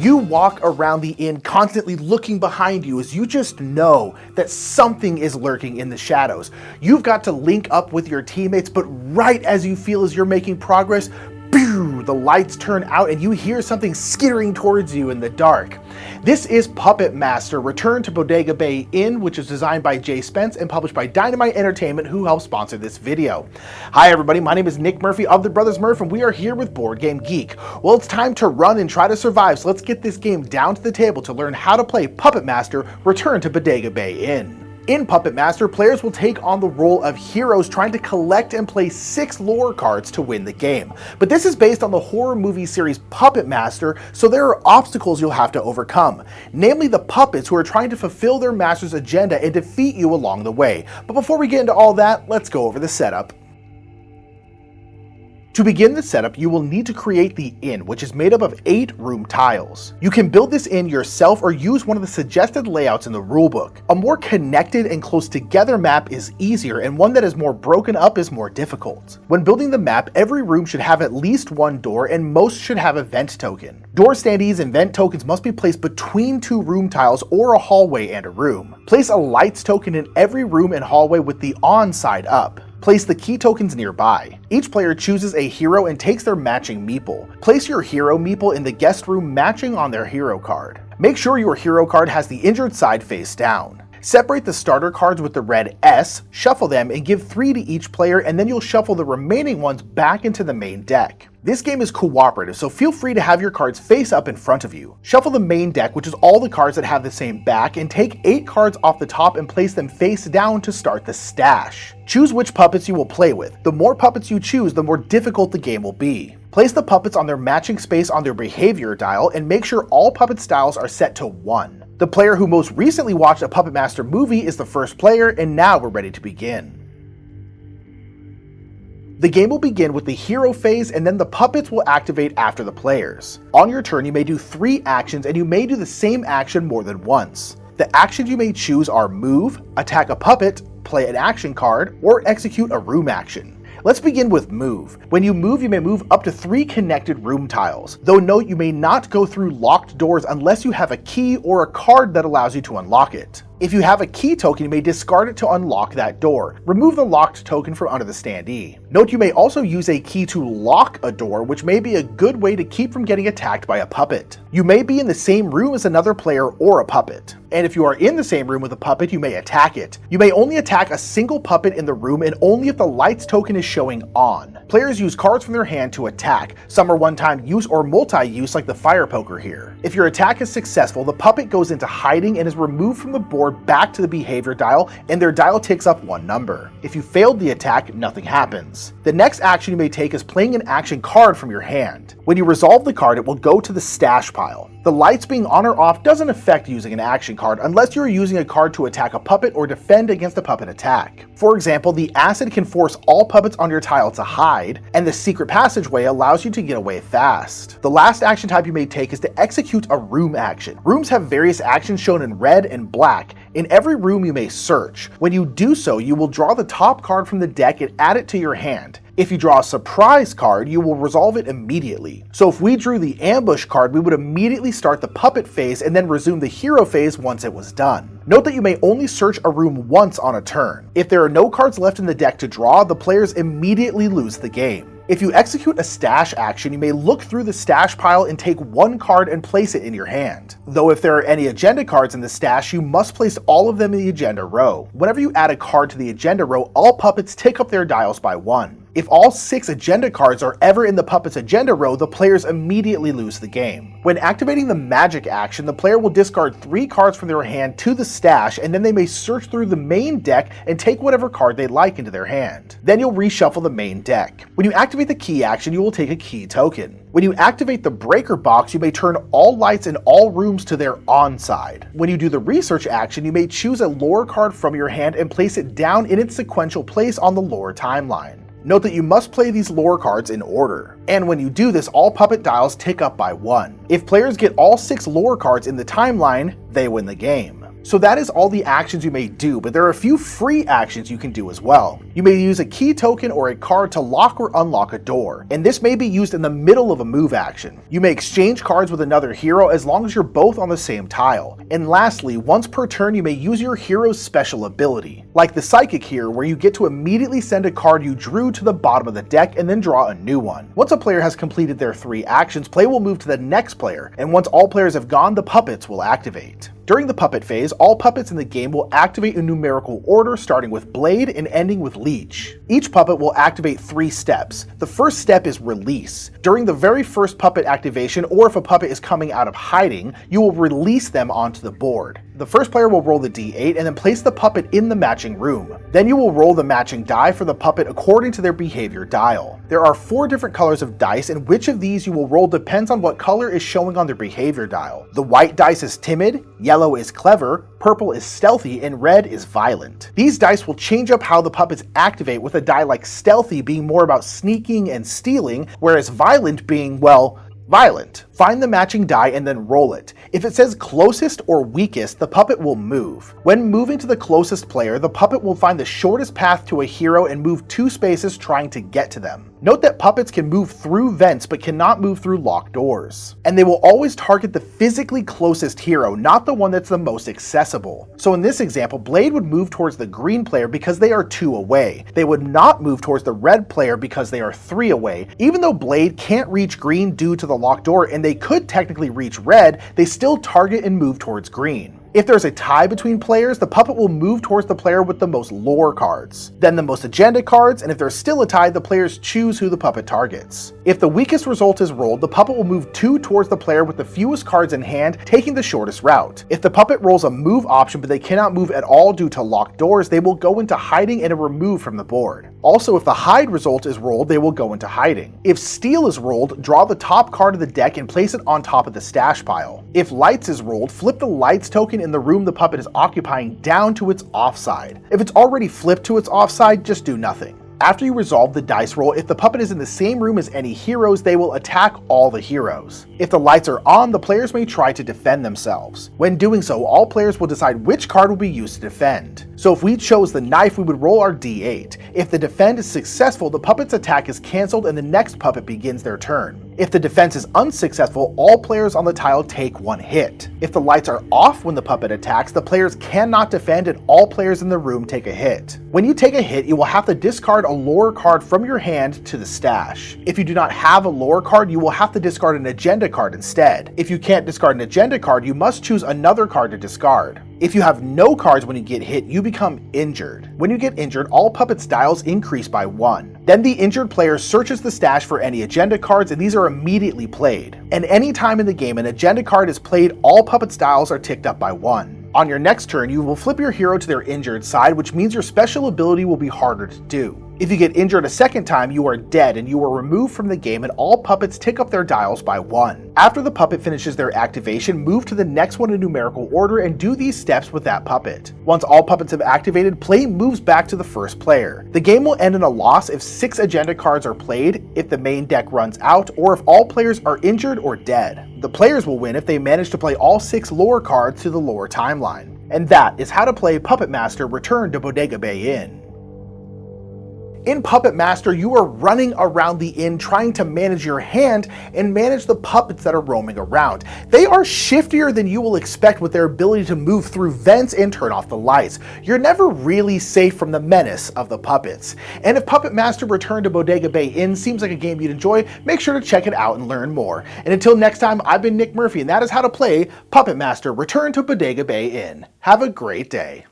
You walk around the inn constantly looking behind you as you just know that something is lurking in the shadows. You've got to link up with your teammates, but right as you feel as you're making progress, the lights turn out and you hear something skittering towards you in the dark. This is Puppet Master: Return to Bodega Bay Inn, which is designed by Jay Spence and published by Dynamite Entertainment, who helped sponsor this video. Hi everybody, my name is Nick Murphy of the Brothers Murph, and we are here with Board Game Geek. Well, it's time to run and try to survive, so let's get this game down to the table to learn how to play Puppet Master: Return to Bodega Bay Inn. In Puppet Master, players will take on the role of heroes trying to collect and play 6 lore cards to win the game. But this is based on the horror movie series Puppet Master, so there are obstacles you'll have to overcome. Namely the puppets who are trying to fulfill their master's agenda and defeat you along the way. But before we get into all that, let's go over the setup. To begin the setup, you will need to create the inn, which is made up of 8 room tiles. You can build this inn yourself or use one of the suggested layouts in the rulebook. A more connected and close together map is easier, and one that is more broken up is more difficult. When building the map, every room should have at least one door, and most should have a vent token. Door standees and vent tokens must be placed between 2 room tiles or a hallway and a room. Place a lights token in every room and hallway with the on side up. Place the key tokens nearby. Each player chooses a hero and takes their matching meeple. Place your hero meeple in the guest room matching on their hero card. Make sure your hero card has the injured side face down. Separate the starter cards with the red S, shuffle them, and give 3 to each player, and then you'll shuffle the remaining ones back into the main deck. This game is cooperative, so feel free to have your cards face up in front of you. Shuffle the main deck, which is all the cards that have the same back, and take 8 cards off the top and place them face down to start the stash. Choose which puppets you will play with. The more puppets you choose, the more difficult the game will be. Place the puppets on their matching space on their behavior dial, and make sure all puppet styles are set to 1. The player who most recently watched a Puppet Master movie is the first player, and now we're ready to begin. The game will begin with the hero phase, and then the puppets will activate after the players. On your turn, you may do 3 actions, and you may do the same action more than once. The actions you may choose are move, attack a puppet, play an action card, or execute a room action. Let's begin with move. When you may move up to 3 connected room tiles. Though note, you may not go through locked doors unless you have a key or a card that allows you to unlock it. If you have a key token, you may discard it to unlock that door. Remove the locked token from under the standee. Note you may also use a key to lock a door, which may be a good way to keep from getting attacked by a puppet. You may be in the same room as another player or a puppet. And if you are in the same room with a puppet, you may attack it. You may only attack a single puppet in the room, and only if the lights token is showing on. Players use cards from their hand to attack. Some are one-time use or multi-use, like the fire poker here. If your attack is successful, the puppet goes into hiding and is removed from the board back to the behavior dial, and their dial ticks up 1 number. If you failed the attack, nothing happens. The next action you may take is playing an action card from your hand. When you resolve the card, it will go to the stash pile. The lights being on or off doesn't affect using an action card unless you're using a card to attack a puppet or defend against a puppet attack. For example, the acid can force all puppets on your tile to hide, and the secret passageway allows you to get away fast. The last action type you may take is to execute a room action. Rooms have various actions shown in red and black. In every room you may search. When you do so, you will draw the top card from the deck and add it to your hand. If you draw a surprise card, you will resolve it immediately. So if we drew the ambush card, we would immediately start the puppet phase and then resume the hero phase once it was done. Note that you may only search a room once on a turn. If there are no cards left in the deck to draw, the players immediately lose the game. If you execute a stash action, you may look through the stash pile and take 1 card and place it in your hand. Though if there are any agenda cards in the stash, you must place all of them in the agenda row. Whenever you add a card to the agenda row, all puppets tick up their dials by 1. If all 6 agenda cards are ever in the puppet's agenda row, the players immediately lose the game. When activating the magic action, the player will discard 3 cards from their hand to the stash, and then they may search through the main deck and take whatever card they like into their hand. Then you'll reshuffle the main deck. When you activate the key action, you will take a key token. When you activate the breaker box, you may turn all lights in all rooms to their on side. When you do the research action, you may choose a lore card from your hand and place it down in its sequential place on the lore timeline. Note that you must play these lore cards in order. And when you do this, all puppet dials tick up by 1. If players get all 6 lore cards in the timeline, they win the game. So that is all the actions you may do, but there are a few free actions you can do as well. You may use a key token or a card to lock or unlock a door, and this may be used in the middle of a move action. You may exchange cards with another hero as long as you're both on the same tile. And lastly, once per turn you may use your hero's special ability, like the Psychic here, where you get to immediately send a card you drew to the bottom of the deck and then draw a new one. Once a player has completed their 3 actions, play will move to the next player, and once all players have gone, the puppets will activate. During the puppet phase, all puppets in the game will activate in numerical order, starting with Blade and ending with Leech. Each puppet will activate 3 steps. The first step is Release. During the very first puppet activation, or if a puppet is coming out of hiding, you will release them onto the board. The first player will roll the d8 and then place the puppet in the matching room. Then you will roll the matching die for the puppet according to their behavior dial. There are 4 different colors of dice, and which of these you will roll depends on what color is showing on their behavior dial. The white dice is timid, yellow is clever, purple is stealthy, and red is violent. These dice will change up how the puppets activate, with a die like stealthy being more about sneaking and stealing, whereas violent being, well, violent. Find the matching die and then roll it. If it says closest or weakest, the puppet will move. When moving to the closest player, the puppet will find the shortest path to a hero and move 2 spaces trying to get to them. Note that puppets can move through vents but cannot move through locked doors. And they will always target the physically closest hero, not the one that's the most accessible. So in this example, Blade would move towards the green player because they are 2 away. They would not move towards the red player because they are 3 away. Even though Blade can't reach green due to the locked door and they could technically reach red, they still target and move towards green. If there's a tie between players, the puppet will move towards the player with the most lore cards, then the most agenda cards, and if there's still a tie, the players choose who the puppet targets. If the weakest result is rolled, the puppet will move 2 towards the player with the fewest cards in hand, taking the shortest route. If the puppet rolls a move option but they cannot move at all due to locked doors, they will go into hiding and are removed from the board. Also, if the hide result is rolled, they will go into hiding. If steal is rolled, draw the top card of the deck and place it on top of the stash pile. If lights is rolled, flip the lights token in the room the puppet is occupying down to its offside. If it's already flipped to its offside, just do nothing. After you resolve the dice roll, if the puppet is in the same room as any heroes, they will attack all the heroes. If the lights are on, the players may try to defend themselves. When doing so, all players will decide which card will be used to defend. So if we chose the knife, we would roll our d8. If the defend is successful, the puppet's attack is cancelled and the next puppet begins their turn. If the defense is unsuccessful, all players on the tile take 1 hit. If the lights are off when the puppet attacks, the players cannot defend and all players in the room take a hit. When you take a hit, you will have to discard a lore card from your hand to the stash. If you do not have a lore card, you will have to discard an agenda card instead. If you can't discard an agenda card, you must choose another card to discard. If you have no cards when you get hit, you become injured. When you get injured, all puppets' dials increase by 1. Then the injured player searches the stash for any agenda cards, and these are immediately played. And any time in the game an agenda card is played, all puppets' dials are ticked up by 1. On your next turn, you will flip your hero to their injured side, which means your special ability will be harder to do. If you get injured a second time, you are dead and you are removed from the game, and all puppets tick up their dials by 1. After the puppet finishes their activation, move to the next one in numerical order and do these steps with that puppet. Once all puppets have activated, play moves back to the first player. The game will end in a loss if 6 agenda cards are played, if the main deck runs out, or if all players are injured or dead. The players will win if they manage to play all 6 lore cards to the lore timeline. And that is how to play Puppet Master Return to Bodega Bay Inn. In Puppet Master, you are running around the inn trying to manage your hand and manage the puppets that are roaming around. They are shiftier than you will expect with their ability to move through vents and turn off the lights. You're never really safe from the menace of the puppets. And if Puppet Master Return to Bodega Bay Inn seems like a game you'd enjoy, make sure to check it out and learn more. And until next time, I've been Nick Murphy, and that is how to play Puppet Master Return to Bodega Bay Inn. Have a great day.